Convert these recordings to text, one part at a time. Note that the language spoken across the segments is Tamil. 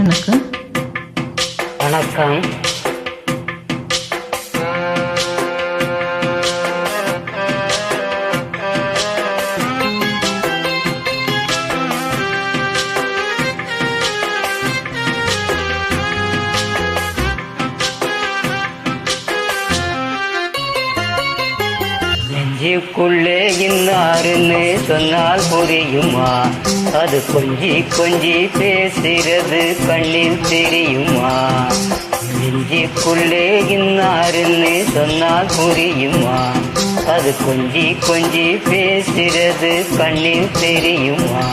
வணக்கம். வணக்கம். நெஞ்சுக்குள்ளே இன்னாருன்னு சொன்னால் புரியுமா? அது கொஞ்சி கொஞ்சி பேசுறது கண்ணில் தெரியுமா? நெஞ்சுக்குள்ளே இன்னாருன்னு சொன்னால் புரியுமா? அது கொஞ்சி கொஞ்சி பேசுறது கண்ணில் தெரியுமா?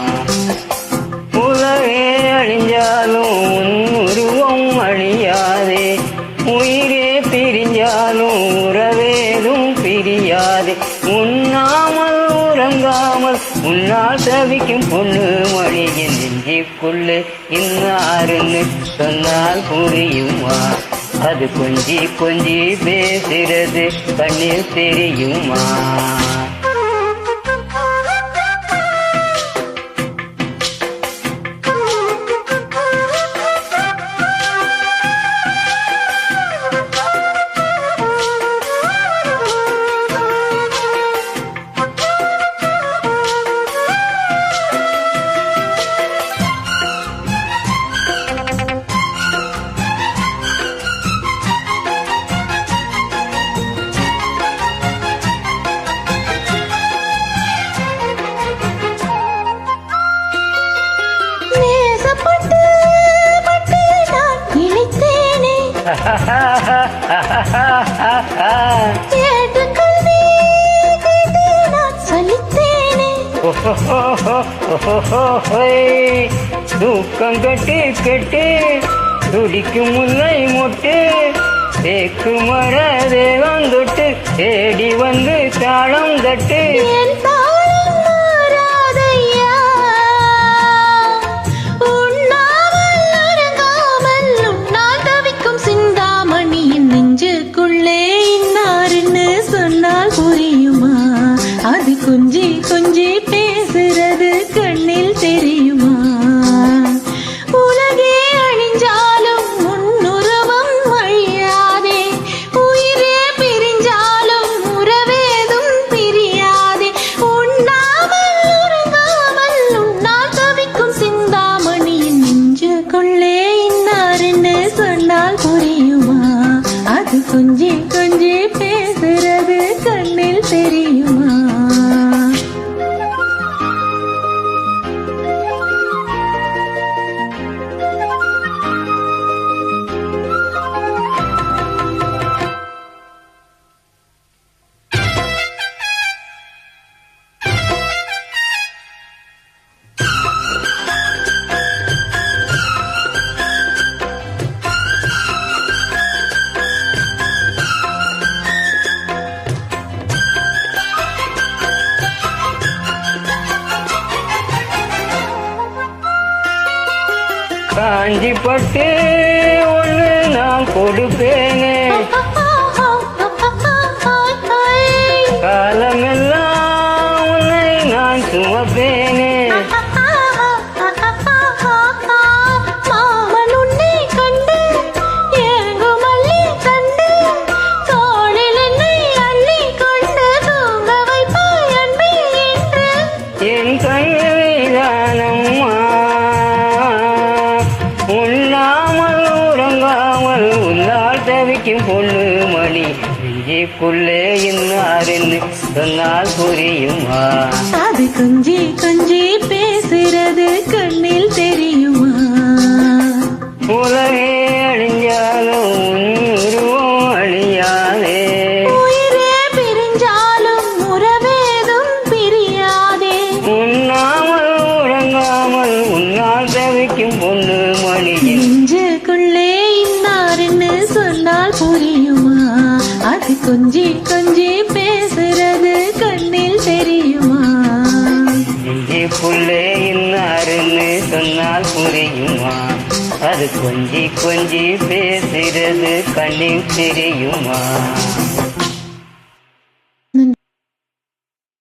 உலகே அழிஞ்சாலும் உன் உருவம் அழியாதே, உயிரே பிரிஞ்சாலும் உறவேதும் பிரியாது. உண்ணாமல் உறங்காமல் உன்னால் தவிக்கும் பொண்ணு மொழியின் நெஞ்சுக்குள்ளே இன்னாருன்னு சொன்னால் புரியுமா? அது கொஞ்சி கொஞ்சி பேசுறது கண்ணில் தெரியுமா? தூக்கம் கட்டு கெட்டு துடிக்கும் முல்லை மொட்டு தேக்கு மர தேவம் தொட்டு தேடி வந்து தாளம் தட்டு. அது கொஞ்சி கொஞ்சி பேசுறது கண்ணில் தெரியுமா? உலகே அழிஞ்சாலும் முன்னுறவும் அழியாதே, உயிரே பிரிஞ்சாலும் உறவேதும் பிரியாதே. உண்ணாமல் உறங்காமல் உன்னால் தவிக்கும் சிந்தாமணியின் நெஞ்சுக்குள்ளே இன்னாருன்னு சொன்னால் புரியுமா? அது கொஞ்சி கொஞ்சி பேசுறது கண்ணில் தெரியுமா? காஞ்சி பட்டு ஒன்று நான் கொடுப்பேனே, காலமெல்லாம் உன்னை நான் சுமப்பேனே. என் கைதானம்மா உண்ணாமல் உறங்காமல் உன்னால் தவிக்கும் பொண்ணு மணி நெஞ்சுக்குள்ளே இன்னாருன்னு சொன்னால் புரியுமா? அது கொஞ்சி கொஞ்சி பேசுறது கண்ணில் தெரியுமா? உலகே அழிஞ்சாலும் உன் உருவம் அழியாதே, உயிரே பிரிஞ்சாலும் உறவேதும் பிரியாதே. உண்ணாமல் உறங்காமல் உன்னால் தவிக்கும் பொண்ணு மணியின் நெஞ்சுக்குள்ளே இன்னாருன்னு சொன்னால் புரியுமா? அது கொஞ்சி கொஞ்சி பேசுறது கண்ணில் தெரியுமா? நெஞ்சுக்குள்ளே இன்னாருன்னு சொன்னால் புரியுமா? அது கொஞ்சி கொஞ்சி பேசுறது கண்ணில் தெரியுமா?